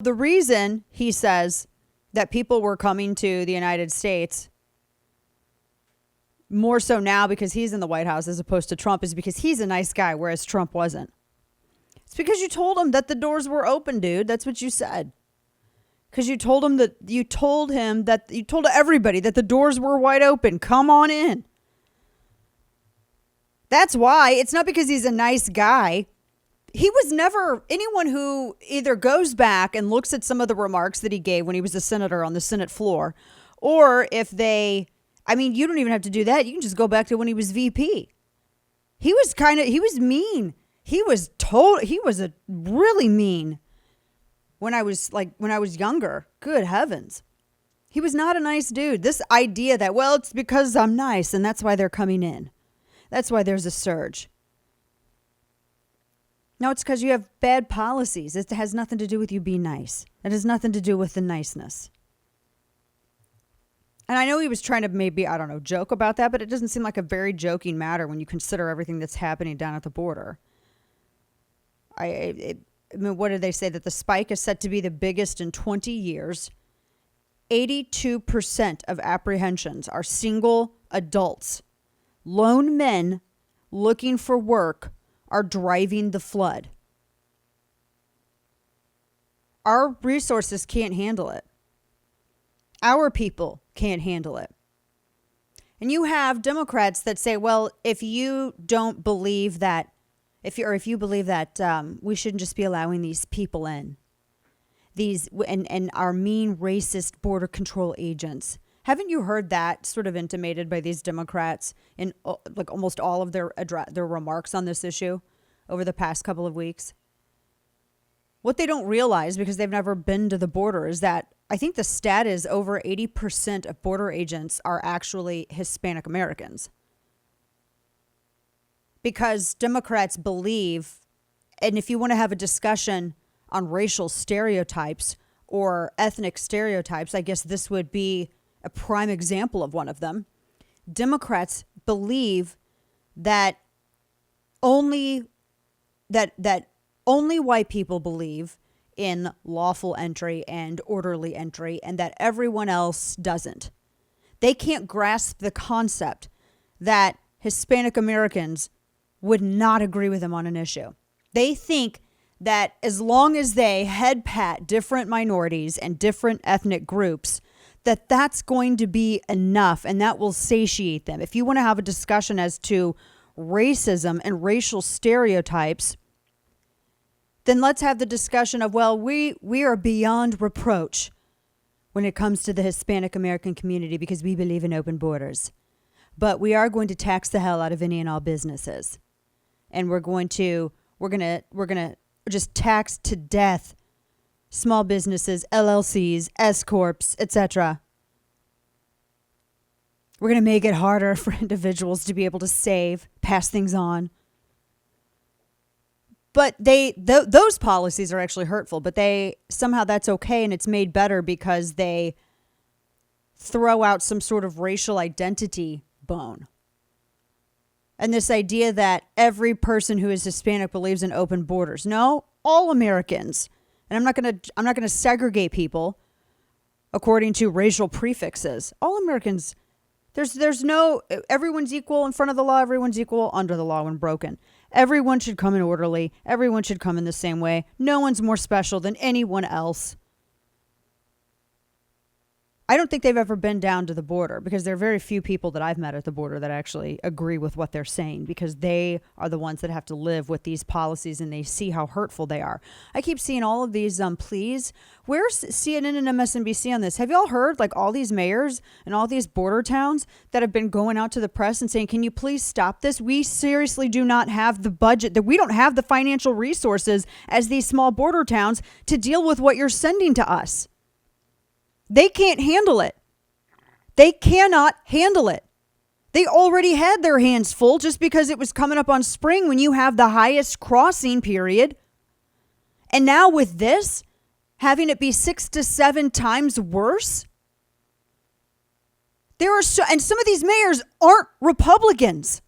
The reason he says that people were coming to the United States more so now because he's in the White House as opposed to Trump is because he's a nice guy, whereas Trump wasn't. It's because you told him that the doors were open, dude. That's what you said. Because you told everybody that the doors were wide open. Come on in. That's why. It's not because he's a nice guy. He was never anyone who either goes back and looks at some of the remarks that he gave when he was a senator on the Senate floor, or if you don't even have to do that. You can just go back to when he was VP. He was mean. He was really mean when I was younger. Good heavens. He was not a nice dude. This idea that, well, it's because I'm nice and that's why they're coming in. That's why there's a surge. No, it's because you have bad policies. It has nothing to do with you being nice. It has nothing to do with the niceness. And I know he was trying to maybe, joke about that, but it doesn't seem like a very joking matter when you consider everything that's happening down at the border. What did they say? That the spike is set to be the biggest in 20 years. 82% of apprehensions are single adults. Lone men looking for work are driving the flood. Our resources can't handle it. Our people can't handle it. And you have Democrats that say, well, if you don't believe that, if you believe that we shouldn't just be allowing these people in, and our mean racist border control agents. Haven't you heard that sort of intimated by these Democrats in like almost all of their remarks on this issue over the past couple of weeks? What they don't realize, because they've never been to the border, is that I think the stat is over 80% of border agents are actually Hispanic Americans. Because Democrats believe, and if you want to have a discussion on racial stereotypes or ethnic stereotypes, I guess this would be a prime example of one of them. Democrats believe that only white people believe in lawful entry and orderly entry, and that everyone else doesn't. They can't grasp the concept that Hispanic Americans would not agree with them on an issue. They think that as long as they head pat different minorities and different ethnic groups, that's going to be enough and that will satiate them. If you want to have a discussion as to racism and racial stereotypes, then let's have the discussion of, well, we are beyond reproach when it comes to the Hispanic American community because we believe in open borders. But we are going to tax the hell out of any and all businesses. And we're going to just tax to death small businesses, LLCs, S-corps, etc. We're going to make it harder for individuals to be able to save, pass things on. But those policies are actually hurtful, but somehow that's okay, and it's made better because they throw out some sort of racial identity bone. And this idea that every person who is Hispanic believes in open borders. No, all Americans. And I'm not going to segregate people according to racial prefixes. All Americans, everyone's equal in front of the law, everyone's equal under the law when broken. Everyone should come in orderly. Everyone should come in the same way. No one's more special than anyone else. I don't think they've ever been down to the border because there are very few people that I've met at the border that actually agree with what they're saying because they are the ones that have to live with these policies and they see how hurtful they are. I keep seeing all of these pleas. Where's CNN and MSNBC on this? Have y'all heard like all these mayors and all these border towns that have been going out to the press and saying, can you please stop this? We seriously do not have the budget, that we don't have the financial resources as these small border towns to deal with what you're sending to us. They can't handle it. They cannot handle it. They already had their hands full just because it was coming up on spring when you have the highest crossing period. And now with this, having it be 6 to 7 times worse. And some of these mayors aren't Republicans.